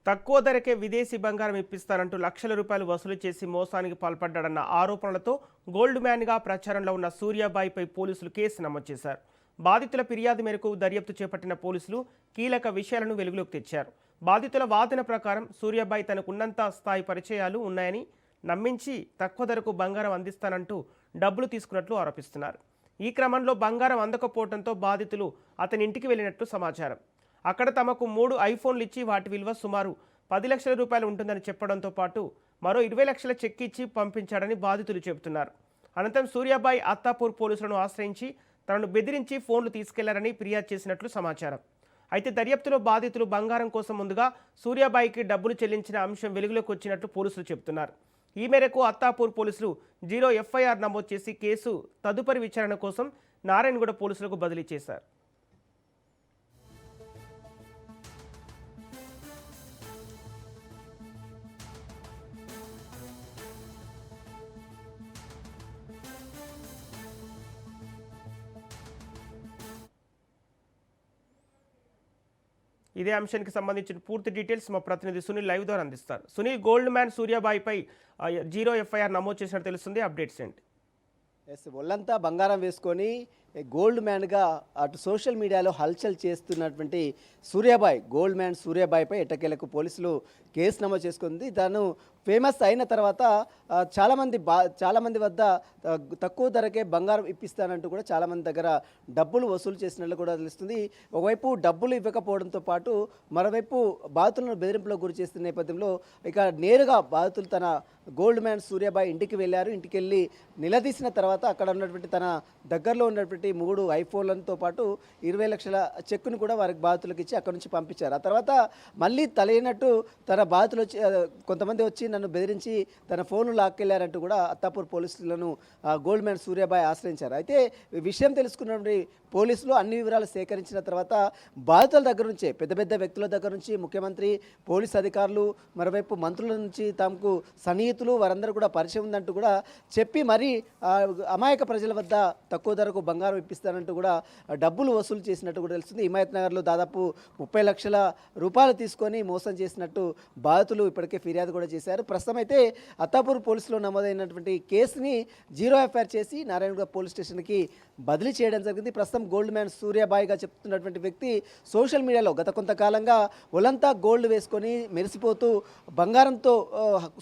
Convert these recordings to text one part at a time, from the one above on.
తక్కువ ధరకే విదేశీ బంగారం ఇప్పిస్తానంటూ లక్షల రూపాయలు వసూలు చేసి మోసానికి పాల్పడ్డాడన్న ఆరోపణలతో గోల్డ్ మ్యాన్గా ప్రచారంలో ఉన్న సూర్యాబాయిపై పోలీసులు కేసు నమోదు చేశారు. బాధితుల ఫిర్యాదు మేరకు దర్యాప్తు చేపట్టిన పోలీసులు కీలక విషయాలను వెలుగులోకి తెచ్చారు. బాధితుల వాదన ప్రకారం సూర్యాబాయి తనకున్నంత స్థాయి పరిచయాలు ఉన్నాయని నమ్మించి తక్కువ ధరకు బంగారం అందిస్తానంటూ డబ్బులు తీసుకున్నట్లు ఆరోపిస్తున్నారు. ఈ క్రమంలో బంగారం అందకపోవడంతో బాధితులు అతని ఇంటికి వెళ్లినట్లు సమాచారం. అక్కడ తమకు 3 ఐఫోన్లు ఇచ్చి వాటి విలువ సుమారు 10 లక్షల రూపాయలు ఉంటుందని చెప్పడంతో పాటు మరో 20 లక్షల చెక్ ఇచ్చి పంపించాడని బాధితులు చెబుతున్నారు. అనంతరం సూర్యాబాయి అత్తాపూర్ పోలీసులను ఆశ్రయించి తనను బెదిరించి ఫోన్లు తీసుకెళ్లారని ఫిర్యాదు చేసినట్లు సమాచారం. అయితే దర్యాప్తులో బాధితులు బంగారం కోసం ముందుగా సూర్యాబాయికి డబ్బులు చెల్లించిన అంశం వెలుగులోకి వచ్చినట్లు పోలీసులు చెబుతున్నారు. ఈ మేరకు అత్తాపూర్ పోలీసులు 0 ఎఫ్ఐఆర్ నమోదు చేసి కేసు తదుపరి విచారణ కోసం నారాయణగూడ పోలీసులకు బదిలీ చేశారు. ఇదే అంశానికి సంబంధించిన పూర్తి డీటెయిల్స్ మా ప్రతినిధి సునీల్ లైవ్ ద్వారా అందిస్తారు. సునీల్, గోల్డ్ మ్యాన్ సూర్యాబాయిపై 0 ఎఫ్ఐఆర్ నమోదు చేసినట్టు తెలుస్తుంది. అప్డేట్స్ ఏంటి? ఒళ్ళంతా బంగారం వేసుకొని గోల్డ్ మ్యాన్గా అటు సోషల్ మీడియాలో హల్చల్ చేస్తున్నటువంటి సూర్యాబాయ్, గోల్డ్ మ్యాన్ సూర్యాబాయ్పై ఎట్టకేలకు పోలీసులు కేసు నమోదు చేసుకుంది. తను ఫేమస్ అయిన తర్వాత చాలామంది వద్ద తక్కువ ధరకే బంగారం ఇప్పిస్తానంటూ కూడా చాలామంది దగ్గర డబ్బులు వసూలు చేసినట్లు కూడా తెలుస్తుంది. ఒకవైపు డబ్బులు ఇవ్వకపోవడంతో పాటు మరోవైపు బాధితులను బెదిరింపులకు గురి చేస్తున్న నేపథ్యంలో ఇక నేరుగా బాధితులు తన గోల్డ్ మ్యాన్ సూర్యాబాయ్ ఇంటికి వెళ్ళారు. ఇంటికి వెళ్ళి నిలదీసిన తర్వాత అక్కడ ఉన్నటువంటి తన దగ్గరలో ఉన్నటువంటి 3 ఐఫోన్లతో పాటు 20 లక్షల చెక్కును కూడా వారికి బాధితులకు ఇచ్చి అక్కడ నుంచి పంపించారు. ఆ తర్వాత మళ్ళీ తలైనట్టు తన బాధితులు వచ్చి కొంతమంది వచ్చి నన్ను బెదిరించి తన ఫోన్లు లాక్కెళ్లారంటూ కూడా అత్తాపూర్ పోలీసులను గోల్డ్ మ్యాన్ సూర్యాబాయ్ ఆశ్రయించారు. అయితే విషయం తెలుసుకున్నటువంటి పోలీసులు అన్ని వివరాలు సేకరించిన తర్వాత బాధితుల దగ్గర నుంచే పెద్ద పెద్ద వ్యక్తుల దగ్గర నుంచి ముఖ్యమంత్రి, పోలీస్ అధికారులు, మరోవైపు మంత్రుల నుంచి తమకు సన్నిహితులు వారందరూ కూడా పరిచయం ఉందంటూ కూడా చెప్పి మరీ అమాయక ప్రజల వద్ద తక్కువ ధరకు బంగారం ఇప్పిస్తానంటూ కూడా డబ్బులు వసూలు చేసినట్టు కూడా తెలుస్తుంది. హిమాయత్ నగర్లో దాదాపు 30 లక్షల రూపాయలు తీసుకొని మోసం చేసినట్టు బాధితులు ఇప్పటికే ఫిర్యాదు కూడా చేశారు. ప్రస్తుతం అయితే అత్తాపూర్ పోలీసులో నమోదైనటువంటి కేసుని 0 ఎఫ్ఐఆర్ చేసి నారాయణగూడ పోలీస్ స్టేషన్కి బదిలీ చేయడం జరిగింది. ప్రస్తుతం గోల్డ్ మ్యాన్ సూర్యాబాయిగా చెప్తున్నటువంటి వ్యక్తి సోషల్ మీడియాలో గత కొంతకాలంగా ఒలంతా గోల్డ్ వేసుకొని మెరిసిపోతూ బంగారంతో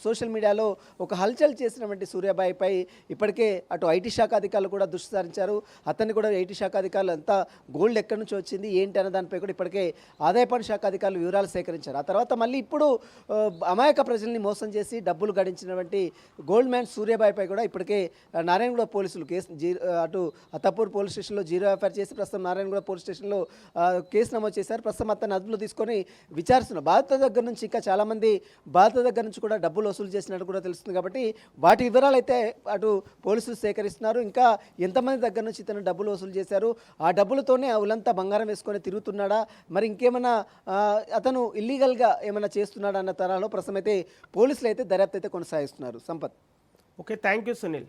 సోషల్ మీడియాలో ఒక హల్చల్ చేసినటువంటి సూర్యాబాయిపై ఇప్పటికే అటు ఐటీ శాఖ అధికారులు కూడా దృష్టి సారించారు. అతన్ని కూడా ఐటీ శాఖ అధికారులు అంతా గోల్డ్ ఎక్కడి నుంచి వచ్చింది ఏంటి అన్న దానిపై కూడా ఇప్పటికే ఆదాయ పన్ను శాఖ అధికారులు వివరాలు సేకరించారు. ఆ తర్వాత మళ్ళీ ఇప్పుడు అమాయక ప్రజల్ని మోసం చేసి డబ్బులు గడించినటువంటి గోల్డ్ మ్యాన్ సూర్యాబాయిపై కూడా ఇప్పటికే నారాయణగూడ పోలీసులు కేసు అటు అత్తాపూర్ పోలీస్ స్టేషన్లో 0 ఎఫ్ఐఆర్ చేసి ప్రస్తుతం నారాయణగూడ పోలీస్ స్టేషన్లో కేసు నమోదు చేశారు. ప్రస్తుతం అతన్ని అదుపులో తీసుకొని విచారిస్తున్నారు. బాధితుల దగ్గర నుంచి ఇంకా చాలామంది బాధితుల దగ్గర నుంచి కూడా డబ్బులు వసూలు చేసినట్టు కూడా తెలుస్తుంది. కాబట్టి వాటి వివరాలు అయితే అటు పోలీసులు సేకరిస్తున్నారు. ఇంకా ఎంతమంది దగ్గర నుంచి ఇతను డబ్బులు వసూలు చేశారు, ఆ డబ్బులతోనే ఉలంతా బంగారం వేసుకొని తిరుగుతున్నాడా, మరి ఇంకేమైనా అతను ఇల్లీగల్గా ఏమైనా చేస్తున్నాడా అన్న తరాలో ప్రస్తుతం అయితే పోలీసులు అయితే దర్యాప్తు అయితే కొనసాగిస్తున్నారు. Sampath. Okay, thank you Sunil.